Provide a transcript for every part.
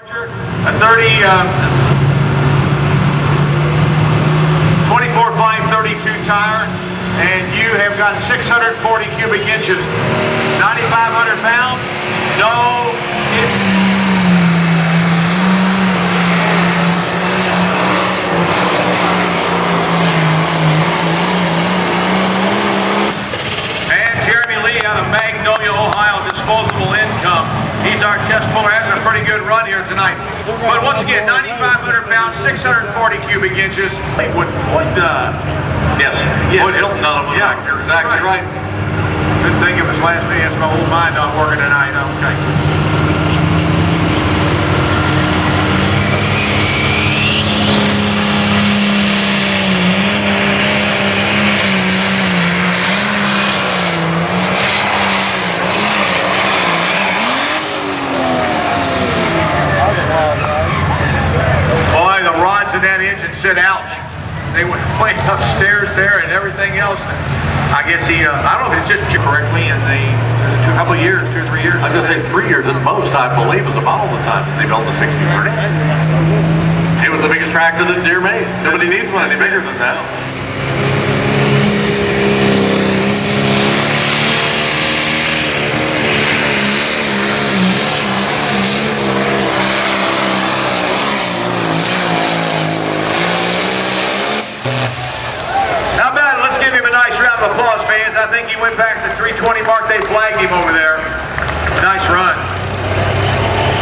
A 24-532 tire, and you have got 640 cubic inches, 9,500 pounds, And Jeremy Lee out of Magnolia, Ohio, disposable income. He's our test puller, having a pretty good run here tonight. But once again, 9,500 pounds, 640 cubic inches. Yes. Wood Hilton out of Yeah, you're exactly right. Couldn't think of his last name. That's my old mind not working tonight. Okay. Boy, the rods in that engine said ouch. They went way upstairs there and everything else. I guess he, I don't know if it's just correctly in the couple of years, 2 or 3 years. I was going to say 3 years at most, I believe, is about all the time they built the 6030. It was the biggest tractor that Deere made. Nobody needs one any bigger than that. How about it? Let's give him a nice round of applause, fans. I think he went back to the 320 mark. They flagged him over there. Nice run.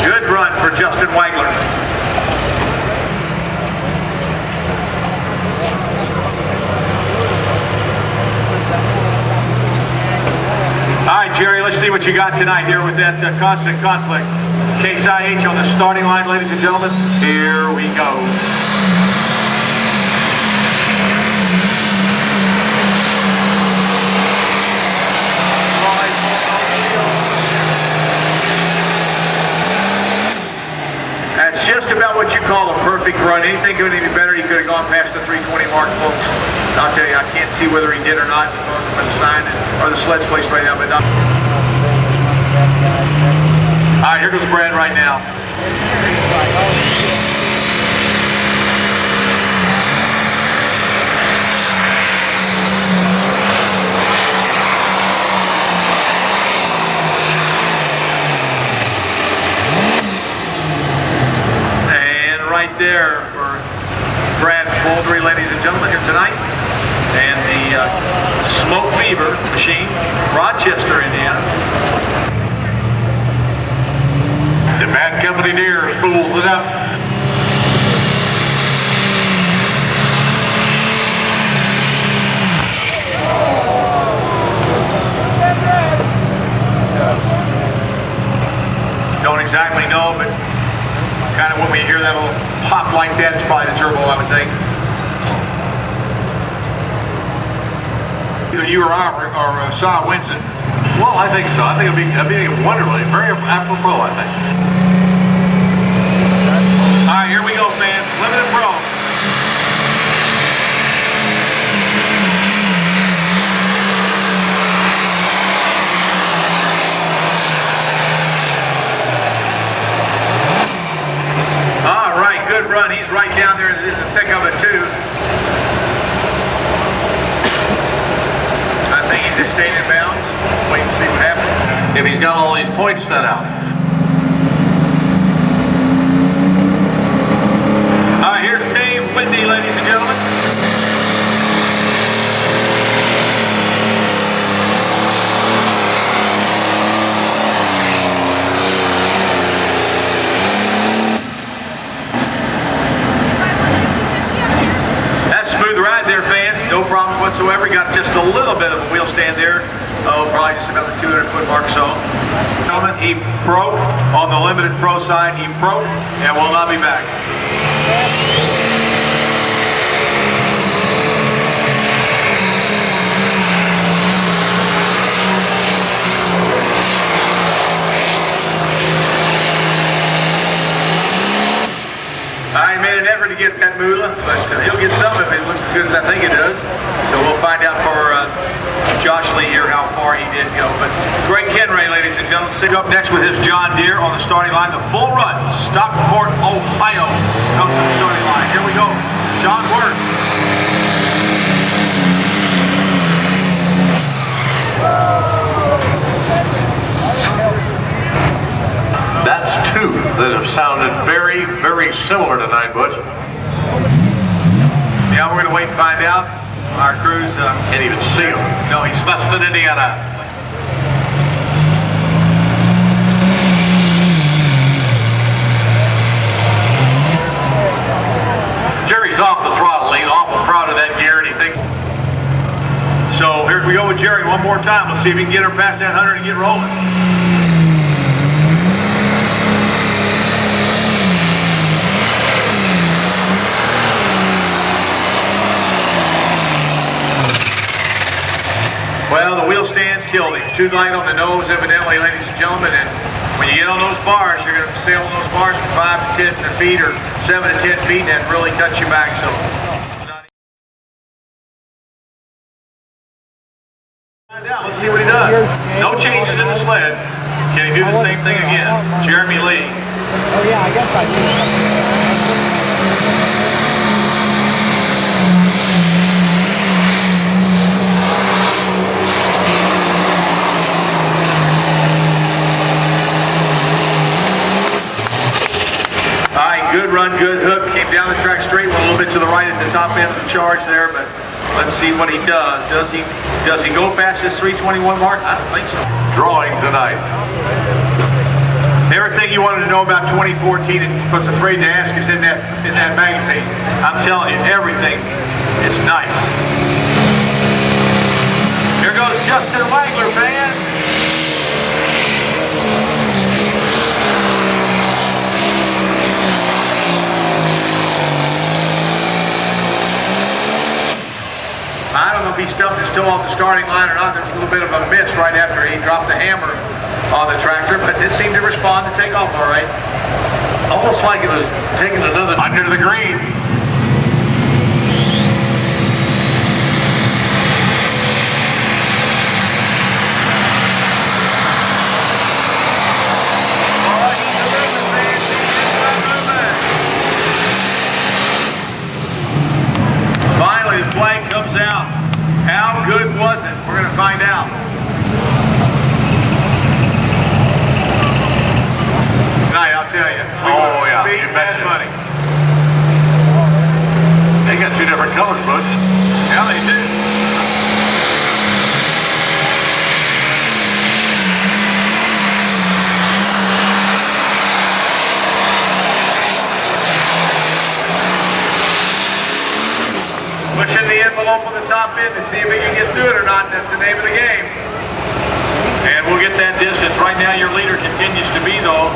Good run for Justin Wagler. All right, Jerry, let's see what you got tonight here with that constant conflict. Case IH on the starting line, ladies and gentlemen. Here we go. That's just about what you call a perfect run. Anything could have been better. He could have gone past the 320 mark, folks. I'll tell you, I can't see whether he did or not for the sign or the sled's place right now. But all right, here goes Brad right now. Right there for Brad Baldry, ladies and gentlemen, here tonight. And the Smoke Fever machine, Rochester, Indiana. The Bad Company Deere spools it up. Don't exactly know, but kind of when we hear that little pop like that, it's probably the turbo, I would think. Either you or I or Saw wins it. Well, I think so. I think it'd be wonderfully, very apropos, I think. All right, here we go, fans. Limited Pro. Good run. He's right down there in the thick of it too. I think he just stayed in bounds. Wait and see what happens. If he's got all these points set out. All right, here's Dave Whitney, ladies and gentlemen. No problem whatsoever. Got just a little bit of a wheel stand there. Oh, probably just about the 200-foot mark or so. Gentlemen, he broke on the Limited Pro side. He broke and will not be back. I made an effort to get that moolah, but he'll get some of it. It looks as good as I think it does. So we'll find out for Josh Lee here how far he did go. But Greg Kenray, ladies and gentlemen. Sitting up next with his John Deere on the starting line, the full run, Stockport, Ohio, comes to the starting line. Here we go, John Word. That's two that have sounded very, very similar tonight, Butch. Yeah, we're going to wait and find out. Our crews Can't even see him. no, he's Western Indiana. Jerry's off the throttle. He's awful proud of that gear, and he thinks. So here we go with Jerry one more time. Let's see if we can get her past that 100 and get rolling. Well, the wheel stands killed him. Too light on the nose, evidently, ladies and gentlemen. And when you get on those bars, you're going to sail on those bars for 5 to 10 feet or 7 to 10 feet, and that really cuts you back. So. Let's see what he does. No changes in the sled. Can he do the same thing again? Jeremy Lee. Oh yeah, I guess I do. All right, good run, good hook. Came down the track straight, went a little bit to the right at the top end of the charge there, but let's see what he does. Does he go past this 321 mark? I don't think so. Drawing tonight. Everything you wanted to know about 2014 and was afraid to ask is in that magazine. I'm telling you, everything is nice. Here goes Justin Wagler, man. I don't know if he stuffed it still off the starting line or not. There's a little bit of a miss right after he dropped the hammer on the tractor, but it seemed to respond to take off all right. Almost like it was taking another Under the green. Finally, the flag comes out. How good was it? We're going to find out. Tonight, I'll tell you. Oh, yeah, Big you bad betcha. money. They got two different colors, Butch. Yeah, they do. Pushing the envelope on the top end to see if we can get through it or not. That's the name of the game. And we'll get that distance. Right now, your leader continues to be, though,